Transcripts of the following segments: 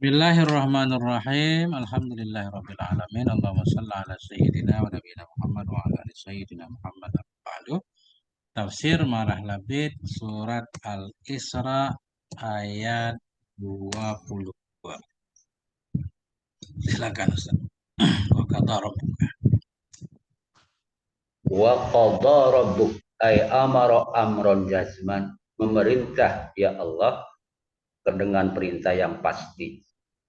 Bismillahirrahmanirrahim. Alhamdulillahirabbil alamin. Allahumma shalli ala sayyidina wa nabiyina Muhammad wa ala ali sayyidina Muhammad. Ba'du. Tafsir Marah Labid surat Al-Isra ayat 22. Silakan Ustaz. Wa qadha rabbuka. Wa qadha rabbuk ay amara amron jazman, memerintah ya Allah dengan perintah yang pasti.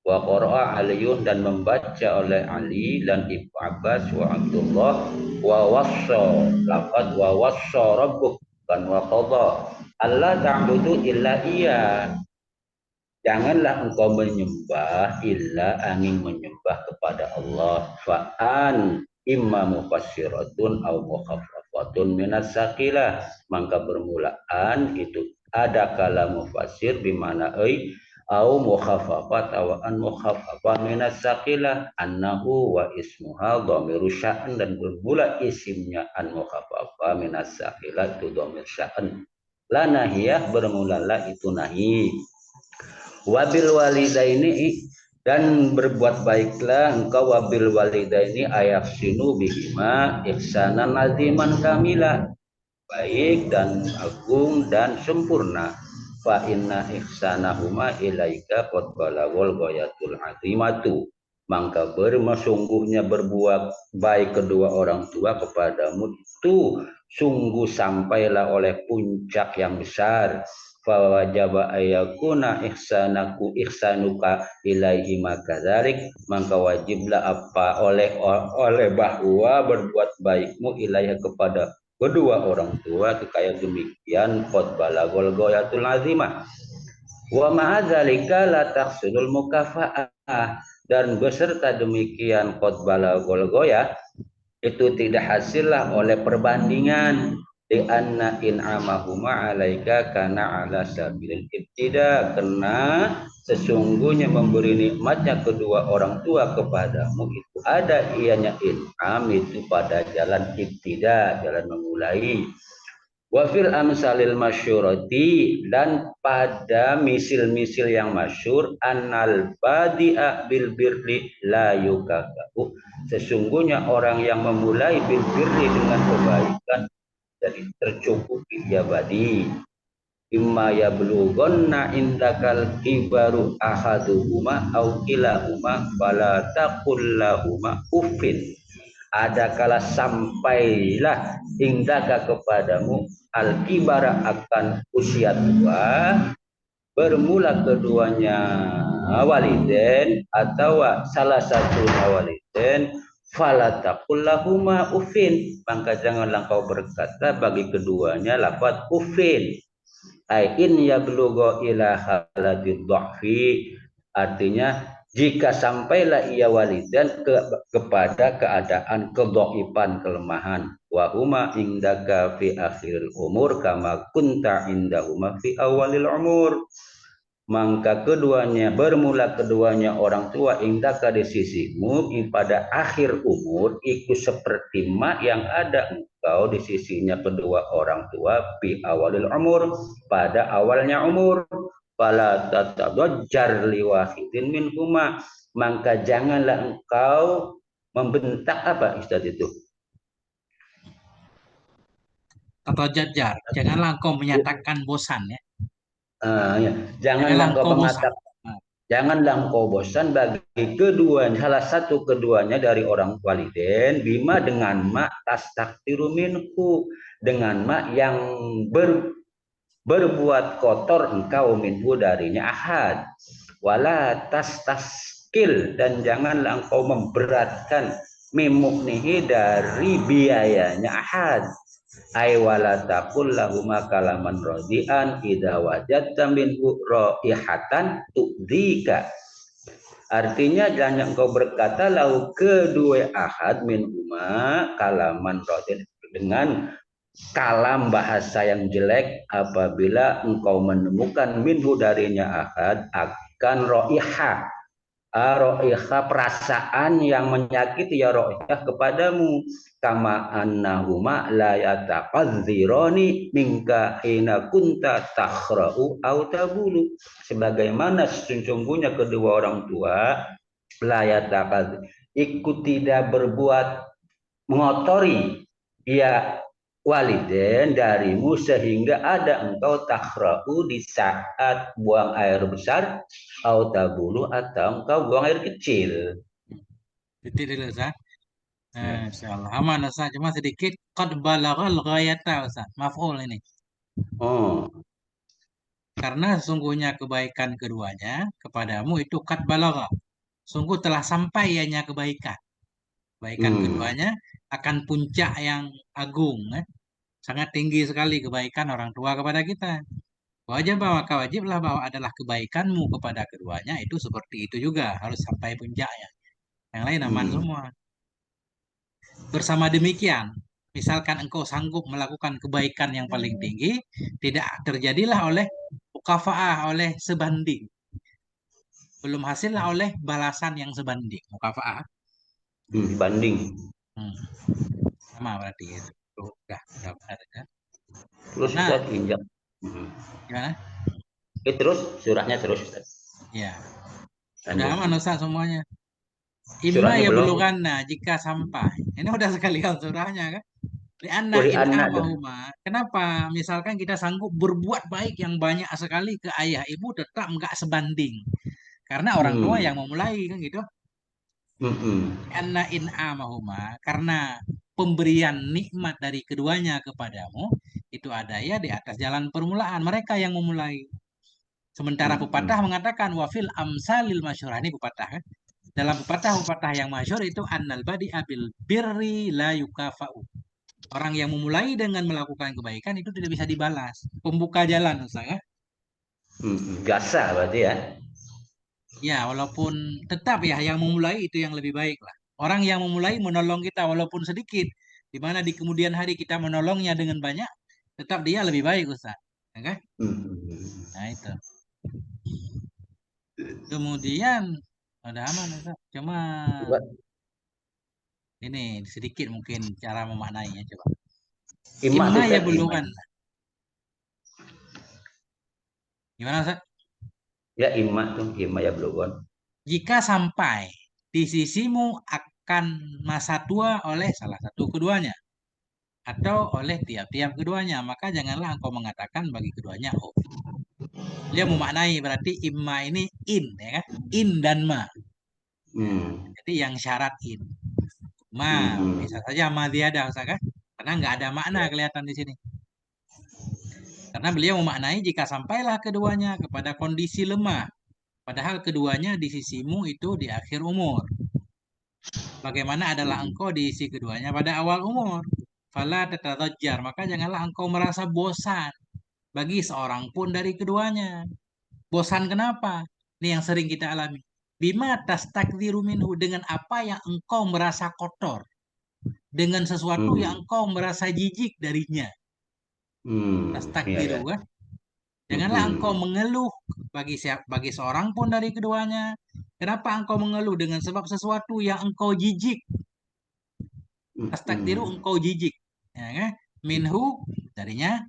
Wa qara'a Aliyun, dan membaca oleh Ali dan Ibnu Abbas wa Abdullah, wa wassa laqad wa wassa rabbuk kan wa qadha alla ta'budu illa iya, janganlah engkau menyembah illa angin menyembah kepada Allah. Fa'an imma mufassiratun au mukhaffafatun minas saqilah, maka bermulaan itu ada kala mufassir di mana au mukhaffafat aw an mukhaffafah minas saqilah annahu wa ismuha dhamiru sya'an, dan bermula isimnya an mukhaffafah minas saqilah itu dhamir sya'an. La nahiyah, bermulalah itu nahi. Wabil walidaini, dan berbuat baiklah engkau wabil walidaini ayaksinu bihima ihsanan aziman kamila, baik dan agung dan sempurna. Fa inna ihsanahuma ilaika qad balagul ghayatul azimatu, maka bersungguhnya berbuat baik kedua orang tua kepadamu itu sungguh sampailah oleh puncak yang besar. Fa wajaba ayakuna ihsanuka ilaihi makadzalik, maka wajiblah apa oleh bahwa berbuat baikmu ilaihi kepada kedua orang tua kayak demikian qad balagul ghayatul azimah. Wa ma'adzalika la tahsulul mukafaah, dan beserta demikian qad balagul ghayah itu tidak hasillah oleh perbandingan di anna in'amahuma alaika kana ala sabilil ibtida, karena sesungguhnya memberi nikmatnya kedua orang tua kepadamu itu ada ianya in'am itu pada jalan ibtida, jalan memulai. Wafil amsalil masyurati, dan pada misil-misil yang masyur, annal badi'a bil birri la yukakahu, sesungguhnya orang yang memulai bil birri dengan kebaikan jadi tercukupi ya badi. Imma yablughanna indakal kibaru ahaduhuma au kilahuma fala taqul lahuma uffin, ada kala sampailah indaka kepadamu al-kibara akan usia tua, bermula keduanya waliden atau salah satu waliden, fala taqul lahuma uffin, maka janganlah kau berkata bagi keduanya lafaz uffin. Ai in yablugha ila haladid dhahfi, artinya jika sampailah ia walidan kepada keadaan kedhaifan, kelemahan. Wa huma indaka fi akhiril umur kama kunta indahuma fi awalil umur, maka keduanya bermula keduanya orang tua indaka di sisimu pada akhir umur ikut seperti mak yang ada engkau di sisinya kedua orang tua fi awalil umur pada awalnya umur. Fala tatadajjar liwahidin minhuma, maka janganlah engkau membentak apa Ustaz itu? Atau jajar. Janganlah engkau menyatakan bosan ya. Ya. Janganlah Janganlah engkau engkau bosan. mengatakan, janganlah engkau bosan bagi keduanya, salah satu keduanya dari orang waliden, bima dengan mak tastaktiru minhu, dengan mak yang berbuat kotor engkau minhu darinya ahad. Wala taskil, dan janganlah engkau memberatkan mimuknihi dari biayanya ahad. Ay wala taqul lahuma kalaman radian idza wajadta minhu raihatan tu'dika, artinya jangan engkau berkata lahu kedua ahad minhuma kalaman radian, dengan kalam bahasa yang jelek apabila engkau menemukan minhu darinya ahad akan raihah, Aro'iha perasaan yang menyakiti ya ro'ihah kepadamu, kama annahuma la yataqadzirani minka hina kunta takhra'u au tabulu, sebagaimana sesungguhnya kedua orang tua la yataqadz ikut tidak berbuat mengotori ya waliden darimu sehingga ada engkau takhra'u di saat buang air besar atau tabulu atau engkau buang air kecil. Titik dulu Ustaz. Ya. Insyaallah aman Ustaz, cuma sedikit qad balaghal ghayata Ustaz. Maf'ul ini. Oh. Karena sesungguhnya kebaikan keduanya kepadamu itu qad balagha. Sungguh telah sampai ianya kebaikan. Kebaikan Hmm. keduanya akan puncak yang agung, sangat tinggi sekali kebaikan orang tua kepada kita. Wajiblah bahwa adalah kebaikanmu kepada keduanya itu seperti itu juga harus sampai puncaknya. Yang lain aman Hmm. semua. Bersama demikian, misalkan engkau sanggup melakukan kebaikan yang paling tinggi, tidak terjadilah oleh mukafa'ah, oleh sebanding. Belum hasillah oleh balasan yang sebanding. Mukafa'ah. Banding. Hmm, sama berarti itu. Tuh, udah benar ya. Terus Nah, Ustaz injak. Hmm. gimana? Terus surahnya terus Ustaz. Ya, udah Lanjut. aman Ustaz semuanya. Imma Surahnya ya belum. buluganna jika sampai. Ini udah sekalian surahnya kan. Lianna Uri in anak dah. amahuma. Kenapa? Misalkan kita sanggup berbuat baik yang banyak sekali ke ayah ibu tetap nggak sebanding. Karena orang tua Hmm. yang memulai kan gitu. Hmm. Lianna in amahuma. Karena pemberian nikmat dari keduanya kepadamu itu ada ya di atas jalan permulaan. Mereka yang memulai. Sementara pepatah Hmm. mengatakan wafil amsalil masyhurah ini pepatah kan. Dalam pepatah-pepatah yang masyhur itu annal badi abil birri la yukafa'u. Orang yang memulai dengan melakukan kebaikan itu tidak bisa dibalas. Pembuka jalan, Ustaz, ya. Jasa berarti ya. Ya, walaupun tetap ya yang memulai itu yang lebih baik lah. Orang yang memulai menolong kita walaupun sedikit, di mana di kemudian hari kita menolongnya dengan banyak, tetap dia lebih baik, Ustaz. Ya kan? Hmm. Nah, itu. Kemudian ada aman, Ustaz. Cuma ini sedikit mungkin cara memaknainya coba. Imak tuh Imma ya Ustaz, imak. bulugan. Gimana, Ustaz? Ya imak tuh, imak ya belum. Jika sampai di sisimu akan masa tua oleh salah satu keduanya atau oleh tiap-tiap keduanya, maka janganlah engkau mengatakan bagi keduanya oh. Dia memaknai berarti imma ini in ya kan? In dan ma. Ya, Hmm. jadi yang syarat in. Ma bisa Hmm. saja ma tiada Ustaz kan? Karena nggak ada makna Ya. kelihatan di sini. Karena beliau memaknai jika sampailah keduanya kepada kondisi lemah, padahal keduanya di sisimu itu di akhir umur. Bagaimana adalah Hmm. engkau diisi keduanya pada awal umur. Fala tatadajjar, maka janganlah engkau merasa bosan bagi seorang pun dari keduanya. Bosan kenapa? Ini yang sering kita alami. Bima tastakdziru minhu, dengan apa yang engkau merasa kotor, dengan sesuatu yang Hmm. engkau merasa jijik darinya. Ya Tastakdziru ya. kan? Janganlah engkau Hmm. mengeluh bagi seorang pun dari keduanya. Kenapa engkau mengeluh dengan sebab sesuatu yang engkau jijik? Tastakdiru Hmm. engkau jijik. Ya kan? Minhu darinya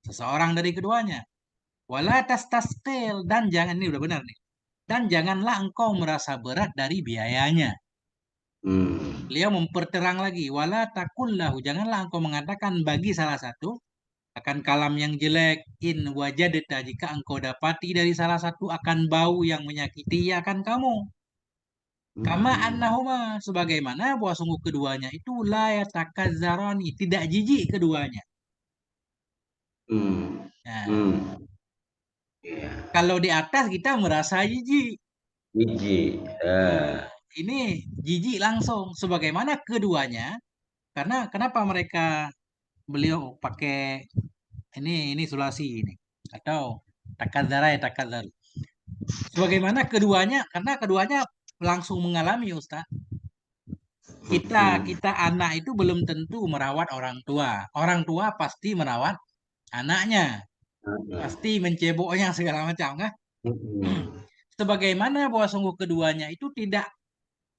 seseorang dari keduanya. Wala tastasqil, dan jangan, ini udah benar nih. Dan janganlah engkau merasa berat dari biayanya. Hmm. Beliau memperterang lagi, wala takullahu, janganlah engkau mengatakan bagi salah satu akan kalam yang jelek, in wajadta, jika engkau dapati dari salah satu akan bau yang menyakiti ya akan kamu. Kama Hmm. annahuma, sebagaimana bahwa sungguh keduanya itu la yatakazzarani, tidak jijik keduanya. Hmm. Nah, Hmm. Ya. kalau di atas kita merasa jijik. Biji. Nah, Ah. ini jijik langsung. Sebagaimana keduanya, karena kenapa mereka beliau pakai ini sulasi ini atau takadzara ya takadzar. Sebagaimana keduanya, karena keduanya langsung mengalami Ustaz. Kita Hmm. kita anak itu belum tentu merawat orang tua. Orang tua pasti merawat anaknya, Ah. pasti menceboknya segala macam kan. Hmm. sebagaimana bahwa sungguh keduanya itu tidak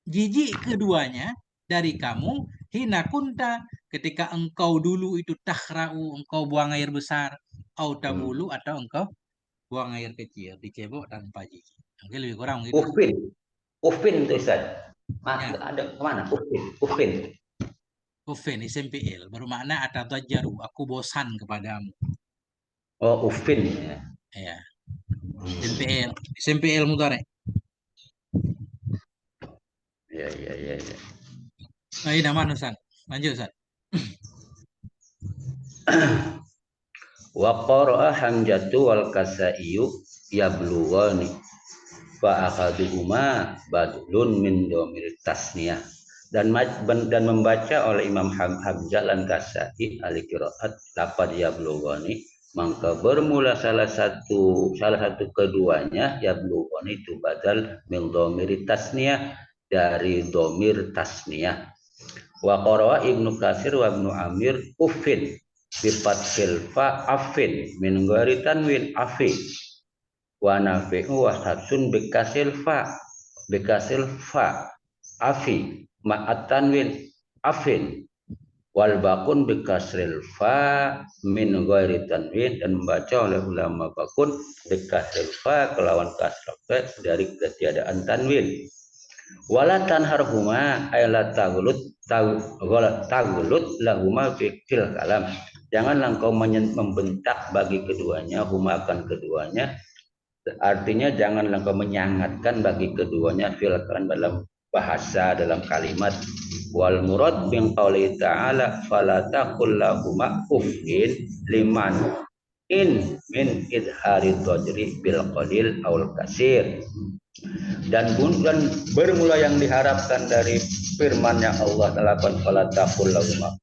jijik keduanya dari kamu hina kunta ketika engkau dulu itu tahrau engkau buang air besar au tabulu atau engkau buang air kecil dicebok tanpa jijik. Mungkin lebih kurang gitu. Ufin, ufin itu Ustaz. Ya, Ada kemana? Ufin, ufin. kufin SMPL bermakna atatajaru aku bosan kepadamu. Oh, ufin ya. Ya, SMPL, SMPL mutare. Ya, ya, ya, ya. Nah, ini nama Nusan. Lanjut Ustaz. Wa qara'a Hamzatu wal Kasaiyu yablughani fa akhaduhuma badlun min dhamir tasniyah. Dan membaca oleh Imam Hamzah dan Kasai ahli qiraat lafaz yablughani, maka bermula salah satu keduanya yablughani itu badal min dhamir tasniyah, dari dhamir tasniyah. Wa qara'a Ibnu Katsir wa Ibnu Amir ufin sifat silfa afin min ghairi tanwin afi wa nafi'u wa hatsun bikasil fa afi ma'at tanwin afin wal bakun bikasril fa min ghairi tanwin, dan membaca oleh ulama bakun bikasril fa kelawan kasrah fa dari ketiadaan tanwin. Wala tanharhuma ayla tagulut lahuma fil kalam. Janganlah engkau membentak bagi keduanya, huma akan keduanya. Artinya janganlah engkau menyangatkan bagi keduanya fil kalam dalam bahasa, dalam kalimat. Wal murad bin qauli ta'ala fala taqul lahuma uffin liman in min idhari dhajri bil qalil aul kasir. Dan bermula yang diharapkan dari firman yang Allah lakukan fala taqul lahum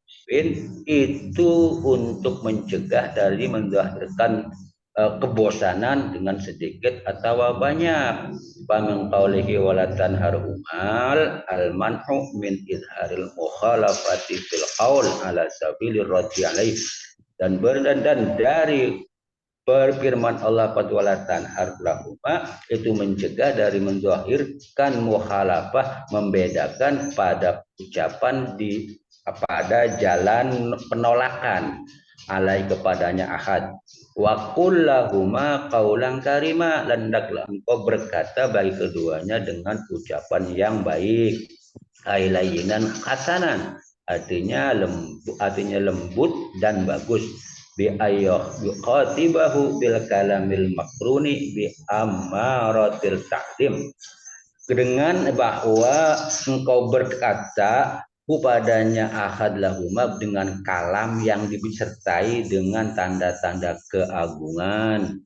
itu untuk mencegah dari menzahirkan kebosanan dengan sedikit atau banyak. Pamin qaulihi wala tanharhumal al manhu min izharil mukhalafati fil qaul ala sabilir raddi alaih. Dan dari Firman Allah padwalatan harlahuma itu mencegah dari menzahirkan mukhalafah, membedakan pada ucapan pada jalan penolakan alai kepadanya ahad. Wa qul lahuma qaulan karima, hendaklah engkau berkata bagi keduanya dengan ucapan yang baik. Ailayinan hasanan, artinya lembut dan bagus. Bi ayyah yuqatibahu bil kalamil makruni bi amaratil ta'lim, dengan bahwa engkau berkata kepadanya ahad lahuma dengan kalam yang disertai dengan tanda-tanda keagungan.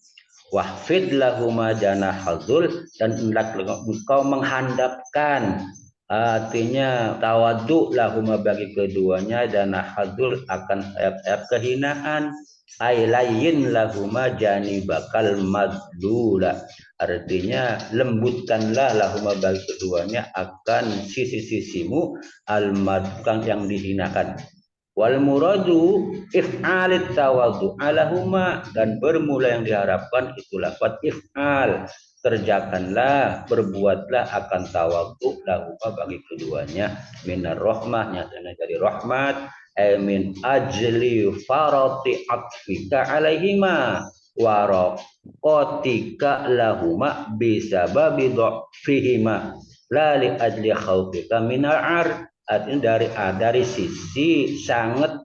Wahfid lahuma janahadzul, dan hendaklah engkau menghandapkan, artinya tawadu lahuma bagi keduanya, dan hadzul akan sayap-sayap kehinaan. Ailayin lahuma janibakal madlula, artinya lembutkanlah lahuma bagi keduanya akan sisi-sisimu al-madkan yang dihinakan. Wal muradu if'alit tawadhu alahuma, dan bermula yang diharapkan itu lafaz if'al, kerjakanlah, berbuatlah akan tawadhu lahuma bagi keduanya, minar rahmah, nyatanya dari rahmat, min ajli farati atfika alaihima waraqatika lahuma bisababi dhafihima la li ajli khawfika minal ar. Artinya dari sisi sangat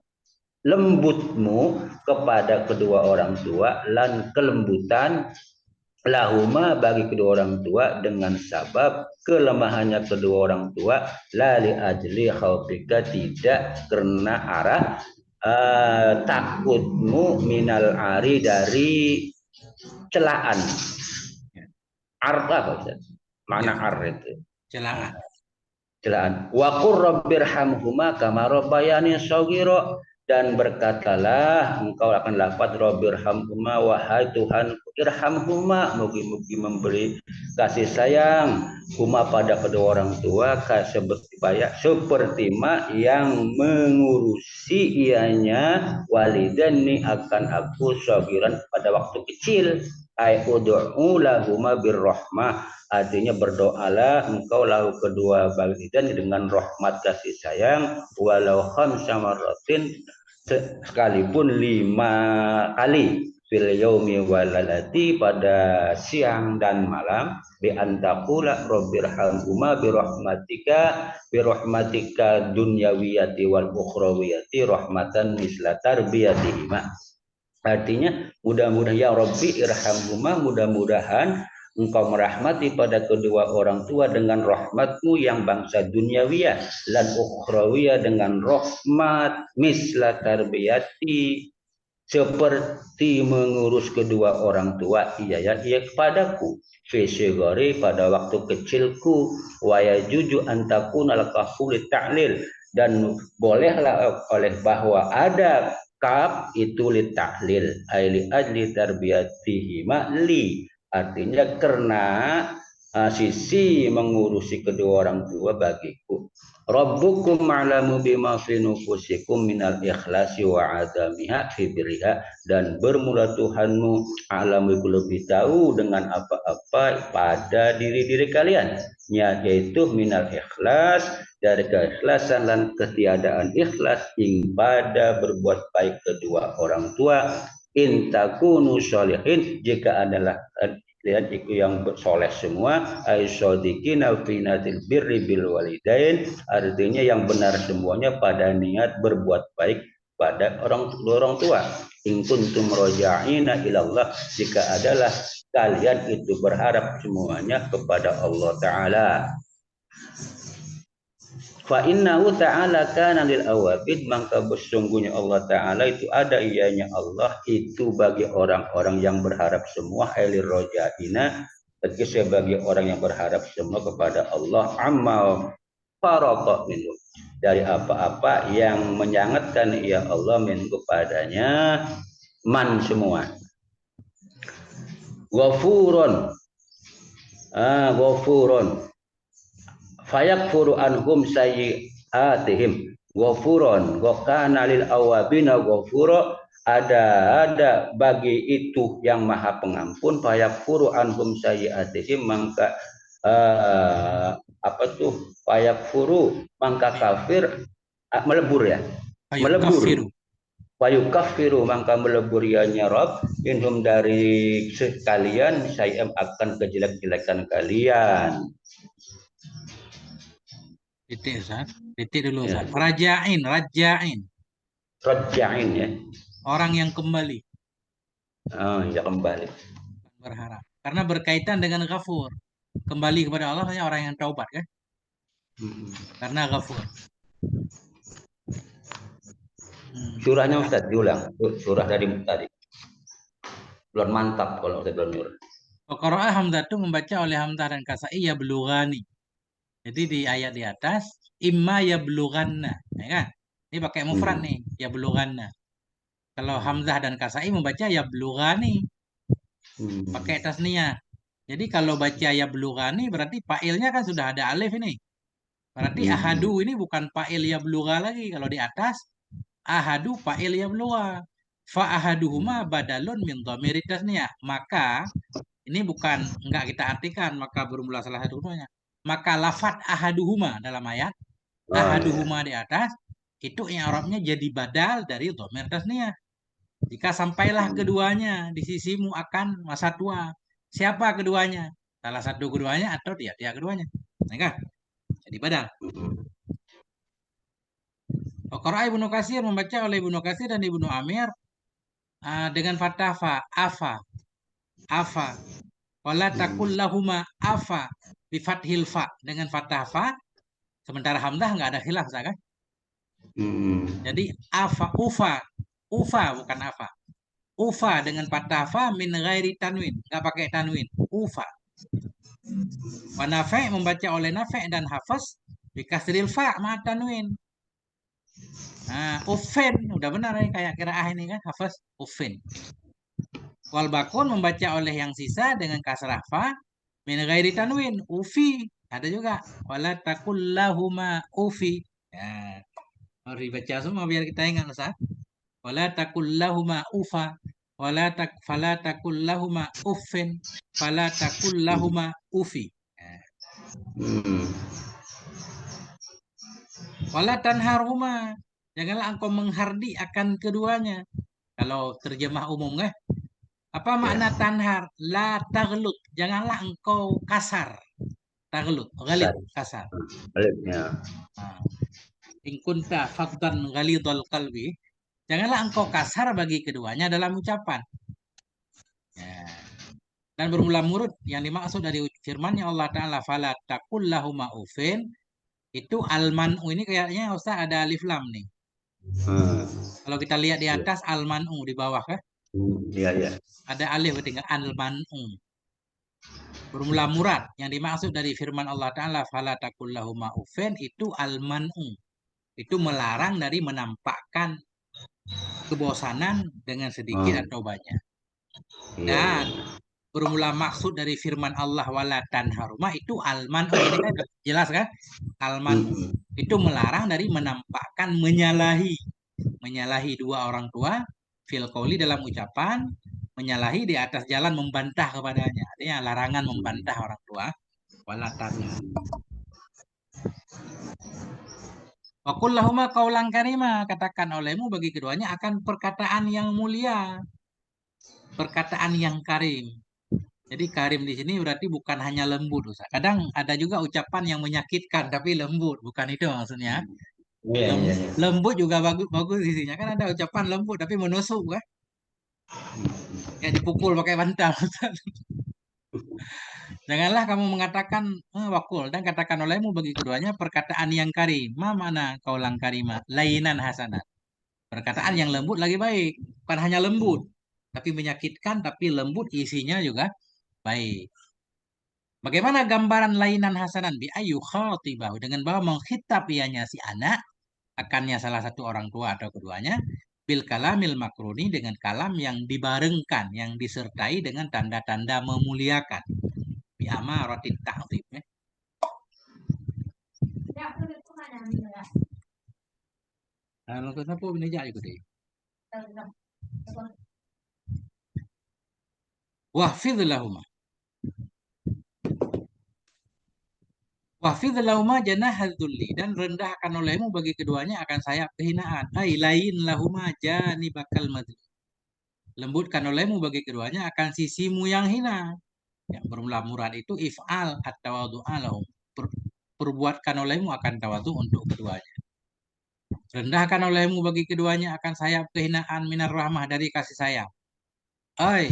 lembutmu kepada kedua orang tua, dan kelembutan lahuma bagi kedua orang tua dengan sabab kelemahannya kedua orang tua, la li ajli khaufika, tidak karena arah takutmu minal ari, dari celaan. Ar apa mana ar itu? Celaan. Wa qur rabbirhamhuma kama rabbayani shaghira, dan berkatalah engkau akan lafaz rabbirhamhuma, wahai Tuhan irhamhuma, mugi-mugi memberi kasih sayang huma pada kedua orang tua, seperti ma yang mengurusi ianya walidani akan aku shagiran pada waktu kecil. Ai ud'u lahuma birrahmah, artinya berdoalah engkau lahu kedua baginda dengan rahmat kasih sayang, walau khamsa marratin, sekalipun 5 kali, fil yaumi walalati, pada siang dan malam, bi antaqula rabbirhamhuma birahmatika dunyawiyati wal ukhrawiyati rahmatan misla tarbiyatihima. Artinya mudah-mudahan ya Rabbi irhamhuma, mudah-mudahan engkau merahmati pada kedua orang tua dengan rahmatmu yang bangsa duniawiyah dan ukhrawiyah dengan rahmat misla tarbiyati, seperti mengurus kedua orang tua iya kepadaku, fisigori pada waktu kecilku, waya juju antakun al kafulit ta'lil, dan bolehlah oleh bahwa ada kaf itu li tahlil, li ajli tarbiyatihi ma'li, artinya karena sisi mengurusi kedua orang tua bagiku. Rabbukum a'lamu bima fi nufusikum minal ikhlasi wa adamiha fi birriha, dan bermula Tuhanmu a'lamu lebih tahu dengan apa-apa pada diri-diri kalian, yaitu minal ikhlas, dari keikhlasan dan ketiadaan ikhlas ing pada berbuat baik kedua orang tua, in takunu sholihin, jika adalah lihat yang soleh semua, aisyadikina fi natil birri bil walidain, artinya yang benar semuanya pada niat berbuat baik pada orang tua. In kuntum raja'ina ilallah, jika adalah kalian itu berharap semuanya kepada Allah Ta'ala. Fa innahu ta'ala kana lil awabid, maka sesungguhnya Allah Ta'ala itu ada ianya Allah itu bagi orang-orang yang berharap semua, ailir rojaina, sebagai orang yang berharap semua kepada Allah, amal faraqah minhu, dari apa-apa yang menyangatkan ya Allah min kepadanya, man semua. Ghafurun, ghafurun fayakfuru anhum sayyi'atihim, ghafuron ghakana lil awabina ghafuro, ada bagi itu yang maha pengampun, fayakfuru anhum sayyi'atihim, maka fayakfuru, maka kafir, melebur ya, melebur, fayukaffiru, maka melebur ya Rabb, minhum dari sekalian, saya akan kejelek-jelekan kalian. Titik Ustaz. Titik dulu Ustaz. Rajain. Rajain ya. Orang yang kembali. Ya kembali. Berharap. Karena berkaitan dengan ghafur. Kembali kepada Allah hanya orang yang taubat kan? Karena ghafur. Surahnya Ustaz diulang. Surah dari tadi. Belum mantap kalau saya belum nyuruh. Qara'a Hamzah itu membaca oleh Hamzah dan Kasai ya belughani. Jadi di ayat di atas imma ya belughanna, ya kan? Ini pakai mufrad nih, ya belughanna. Kalau Hamzah dan Kasai membaca ya belughani, pakai tasniyah. Jadi kalau baca ya belughani berarti fa'ilnya kan sudah ada alif ini. Berarti ahadu ini bukan fa'il ya belugha lagi. Kalau di atas ahadu fa'il ya belugha. Fa ahaduhuma badalun min dhamiri tasniyah. Maka ini bukan enggak kita artikan maka bermula salah satu keduanya. Maka lafat ahaduhuma dalam ayat ahaduhuma di atas itu i'rabnya jadi badal dari dhamir tasniyah. Jika sampailah keduanya di sisimu akan masa tua. Siapa keduanya? Salah satu keduanya atau tiada keduanya. Nah, jadi badal. Qara'a Ibnu Katsir membaca oleh Ibnu Katsir dan Ibnu Amir dengan fathah fa, afa. Wala takul lahuma afa bi fathil fa, dengan fathah fa. Sementara Hamzah nggak ada khilaf kan? Jadi afa, ufa bukan afa. Ufa dengan fathah fa min ghairi tanwin, nggak pakai tanwin. Ufa. Wa Nafi' membaca oleh Nafi' dan Hafaz bi kasril fa ma tanwin. Nah, uffin, udah benar ya kayak qiraah ini kan, Hafaz uffin. Wal Bakun membaca oleh yang sisa dengan kasrah fa min ghairi tanwin, ufi. Ada juga wala takul lahuma ufi. Ya, harus dibaca semua biar kita ingat Ustaz. Wala takul lahuma ufa. fala takul lahuma uffin, fala takul lahuma ufi. Nah, Hmm. wala tanharhuma, janganlah engkau menghardi akan keduanya. Kalau terjemah umum apa Ya, makna tanhar? La taglut, janganlah engkau kasar. Taglut, galit, besar. kasar. Baliknya. Nah, in kunta faddan ghalidhal qalbi, janganlah engkau kasar bagi keduanya dalam ucapan. Ya. Dan bermula murud yang dimaksud dari firman-Nya Allah Ta'ala fala taqul lahuma ufin, itu al-man'u ini kayaknya Ustaz ada alif lam nih. Hmm. Kalau kita lihat di Ya. atas al-man'u, di bawah Iya, iya. ada alif dengan al-man'u. Bermula murad yang dimaksud dari firman Allah Ta'ala fala taqul lahuma ufin, itu al-man'u. Itu melarang dari menampakkan kebosanan dengan sedikit Hmm. atau banyak. Iya, iya, Dan iya. bermula maksud dari firman Allah wala tanharuma, itu almanu ini kan jelas kan? Almanu Hmm. itu melarang dari menampakkan menyalahi dua orang tua fil qauli dalam ucapan, menyalahi di atas jalan membantah kepadanya. Artinya larangan membantah orang tua wala tanhar. Wa qul lahuma qaulan karima, katakan olehmu bagi keduanya akan perkataan yang mulia, perkataan yang karim. Jadi karim di sini berarti bukan hanya lembut, Ustaz. Kadang ada juga ucapan yang menyakitkan tapi lembut, bukan itu maksudnya. Iya, iya, iya. Lembut juga bagus bagus isinya. Kan ada ucapan lembut tapi menusuk kan? Kayak dipukul pakai bantal, Ustaz. Janganlah kamu mengatakan wakul dan katakan olehmu bagi keduanya perkataan yang karim. Ma mana kaulang karima, lainan hasanat. Perkataan yang lembut lagi baik, bukan hanya lembut, tapi menyakitkan tapi lembut isinya juga baik. Bagaimana gambaran lainan hasanan bi ayu khatibahu, dengan bahwa mengkhitab ianya si anak akannya salah satu orang tua atau keduanya bil kalamil makruni, dengan kalam yang dibarengkan, yang disertai dengan tanda-tanda memuliakan, bi amaratit ta'zim ya. Kalau kenapa ini jadi gede? Wahfidz lahum, wahfidz lahuma janahadzulli, dan rendahkan olehmu bagi keduanya akan sayap kehinaan. Ai lain lahuma janibakal madli, lembutkan olehmu bagi keduanya akan sisimu yang hina. Yang bermula murad itu if'al at-tawadhu'a lahum. Perbuatkan olehmu akan tawadhu untuk keduanya. Rendahkan olehmu bagi keduanya akan sayap kehinaan minar rahmah, dari kasih sayang. Ai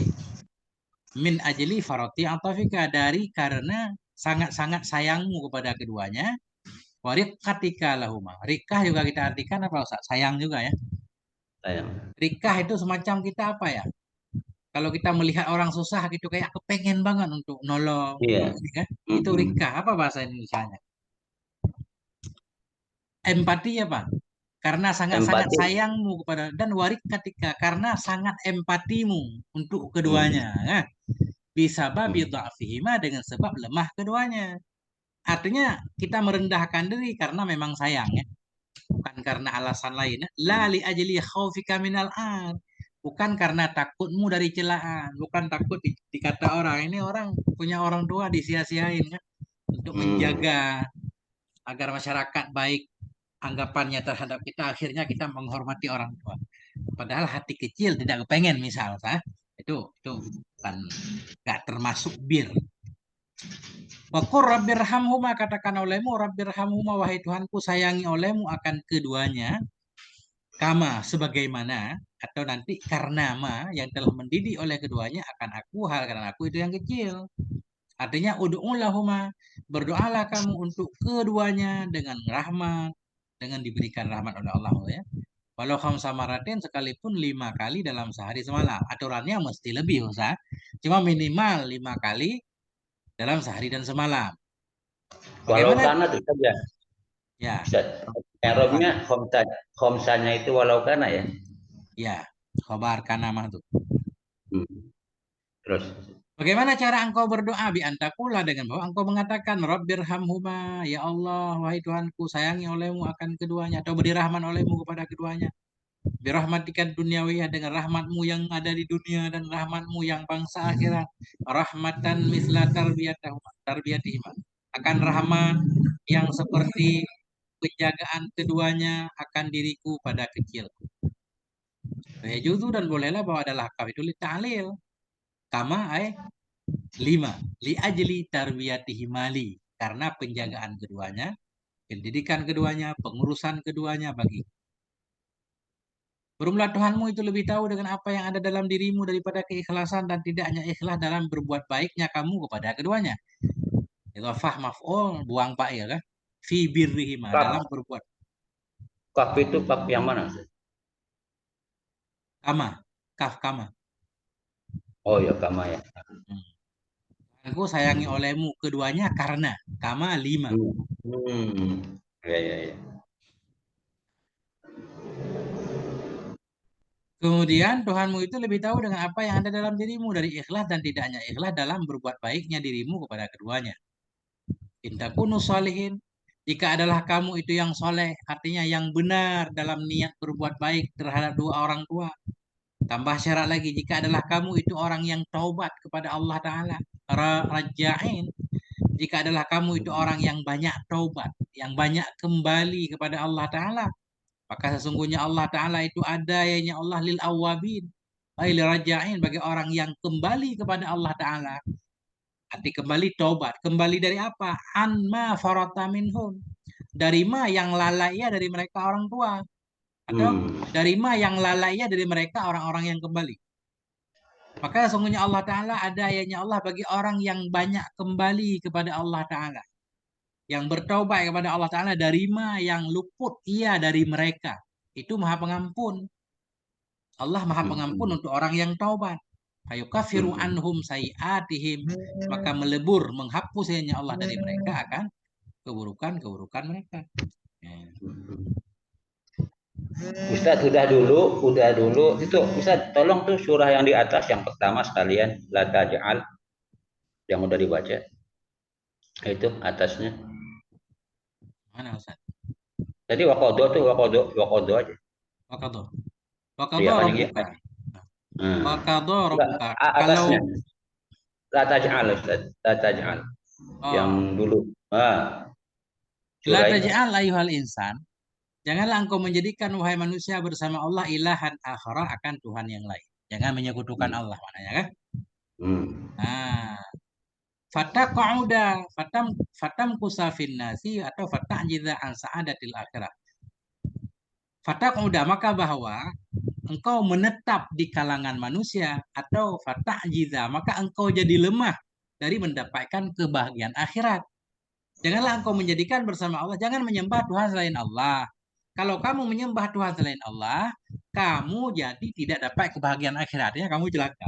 min ajli farati atafika, dari karena sangat-sangat sayangmu kepada keduanya. Warik katika lahuma. Rikah juga kita artikan apa Ustaz? Sayang juga ya. Sayang. Rikah itu semacam kita apa ya? Kalau kita melihat orang susah gitu kayak kepengen banget untuk nolong, Iya. ya. Itu Mm-mm. rikah. Apa bahasa Indonesianya? Empati ya Pak. Karena sangat-sangat Empati. sayangmu kepada, dan warik ketika karena sangat empatimu untuk keduanya. Mm. Nah, bisa babi Mm. dha'fihima, dengan sebab lemah keduanya. Artinya kita merendahkan diri karena memang sayang ya, bukan karena alasan lain. La li ajli khaufika minal an. Bukan karena takutmu dari celaan, bukan takut dikata orang ini orang punya orang tua disia-siain kan, untuk Mm. menjaga agar masyarakat baik anggapannya terhadap kita, akhirnya kita menghormati orang tua. Padahal hati kecil tidak kepengen misal, itu kan nggak termasuk bir. Wakur rabbirhamhuma, katakan olehmu rabbirhamhuma, wahai Tuhanku sayangi olehmu akan keduanya, kama sebagaimana, atau nanti karena ma yang telah mendidik oleh keduanya akan aku, hal karena aku itu yang kecil. Artinya ud'ulahuma, berdoalah kamu untuk keduanya dengan rahmat, dengan diberikan rahmat oleh Allah ya. Walau khamsa maratin, sekalipun 5 kali dalam sehari semalam. Aturannya mesti lebih Ustaz. Cuma minimal 5 kali dalam sehari dan semalam. Walau Bagaimana? kana tetap ya. Ya, Ustaz. walau Eromnya kana. khomsanya itu walau kana ya. Ya, khobar kana mah tuh. Hmm. Terus. Bagaimana cara engkau berdoa? Bi antakula, dengan bahwa engkau mengatakan Rabbirhamhuma, ya Allah, wahai Tuhanku, sayangi olehmu akan keduanya, atau beri rahmat olehmu kepada keduanya. Birahmatika dunyawiyah, dengan rahmatmu yang ada di dunia dan rahmatmu yang bangsa akhirat. Rahmatan misla tarbiyatihima. Akan rahmat yang seperti penjagaan keduanya akan diriku pada kecil. Yajuzu, dan bolehlah bahwa adalah kaf itu li ta'lil. Kama ay 5. Li ajli tarbiyatihi mali. Karena penjagaan keduanya, pendidikan keduanya, pengurusan keduanya bagi. Berumlah Tuhanmu itu lebih tahu dengan apa yang ada dalam dirimu daripada keikhlasan dan tidaknya ikhlas dalam berbuat baiknya kamu kepada keduanya. Idhafah maf'ul, buang pak ya kan? Fi birrihima, dalam Kaf, berbuat. kaf itu kaf yang mana? Kama, kaf kama. Oh ya, kama ya. Hmm. Aku sayangi olehmu keduanya karena kama 5. Ya, ya, ya. Kemudian Tuhanmu itu lebih tahu dengan apa yang ada dalam dirimu dari ikhlas dan tidaknya ikhlas dalam berbuat baiknya dirimu kepada keduanya. Intakunu solihin, jika adalah kamu itu yang soleh, artinya yang benar dalam niat berbuat baik terhadap dua orang tua. Tambah syarat lagi, jika adalah kamu itu orang yang taubat kepada Allah Ta'ala. Raja'in, jika adalah kamu itu orang yang banyak taubat, yang banyak kembali kepada Allah Ta'ala. Maka sesungguhnya Allah Ta'ala itu ada yaitu Allah lil awabin. Lil raja'in, bagi orang yang kembali kepada Allah Ta'ala. Arti kembali taubat. Kembali dari apa? Anma farata minhum. Dari ma yang lalai ya dari mereka orang tua. Atau Hmm. dari ma yang lalai ya dari mereka orang-orang yang kembali. Maka sesungguhnya Allah Ta'ala ada ayatnya Allah bagi orang yang banyak kembali kepada Allah Ta'ala. Yang bertaubat kepada Allah Ta'ala dari ma yang luput ia dari mereka. Itu maha pengampun. Allah maha pengampun Hmm. untuk orang yang taubat. Fayukafiru Hmm. anhum sayiatihim. Maka melebur, menghapus hanya Allah dari mereka akan keburukan-keburukan mereka. Ya. Ustaz, udah dulu itu Ustaz, tolong tuh surah yang di atas yang pertama sekalian, la taj'al, yang udah dibaca itu atasnya. Mana Ustaz? Jadi wakodo tuh, wakodo aja. Wakado. Iya Wakado kan yang Rabbuka. Wakado enggak, Rabbuka. Kalau atasnya la taj'al Ustaz, la taj'al yang oh, dulu. Ah, la surah itu. taj'al ayyuhal insan. Janganlah engkau menjadikan wahai manusia bersama Allah ilahan akhara, akan Tuhan yang lain. Jangan menyekutukan Hmm. Allah maknanya kan? Hmm. Nah, fataqauda fatam kusafin nasi atau fata'jiza an sa'adatil akhirah. Fataqauda, maka bahwa engkau menetap di kalangan manusia, atau fata'jiza maka engkau jadi lemah dari mendapatkan kebahagiaan akhirat. Janganlah engkau menjadikan bersama Allah, jangan menyembah Tuhan selain Allah. Kalau kamu menyembah Tuhan selain Allah, kamu jadi tidak dapat kebahagiaan akhiratnya, kamu celaka.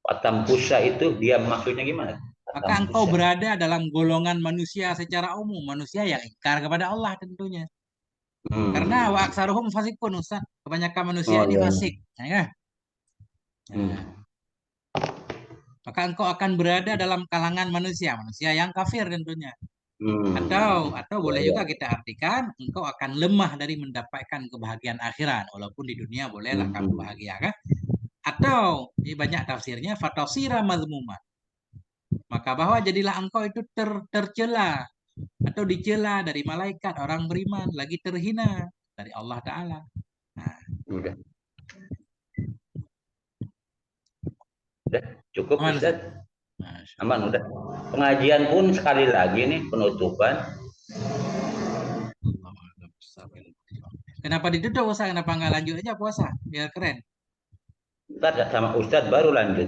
Patam pusa itu dia maksudnya gimana? Maka Patam engkau pusa. berada dalam golongan manusia secara umum, manusia yang ingkar kepada Allah tentunya. Karena wa Hmm. aksaruhum fasikun, Ustaz. Kebanyakan manusia Oh ini ya. fasik. Ya, kan? Nah, Hmm. maka engkau akan berada dalam kalangan manusia, manusia yang kafir tentunya. Hmm. Atau Ya, boleh ya. juga kita artikan engkau akan lemah dari mendapatkan kebahagiaan akhirat, walaupun di dunia bolehlah kamu Hmm. bahagia kan? Atau ini banyak tafsirnya fatasira mazmuma. Maka bahwa jadilah engkau itu tercela atau dicela dari malaikat orang beriman, lagi terhina dari Allah Taala. Nah, Udah. Udah, cukup aman Ustaz. Ustaz. Masya Aman Allah. udah. Pengajian pun sekali lagi nih penutupan. Kenapa ditutup Ustaz? Kenapa nggak lanjut aja puasa? Biar keren. Ntar sama Ustaz baru lanjut.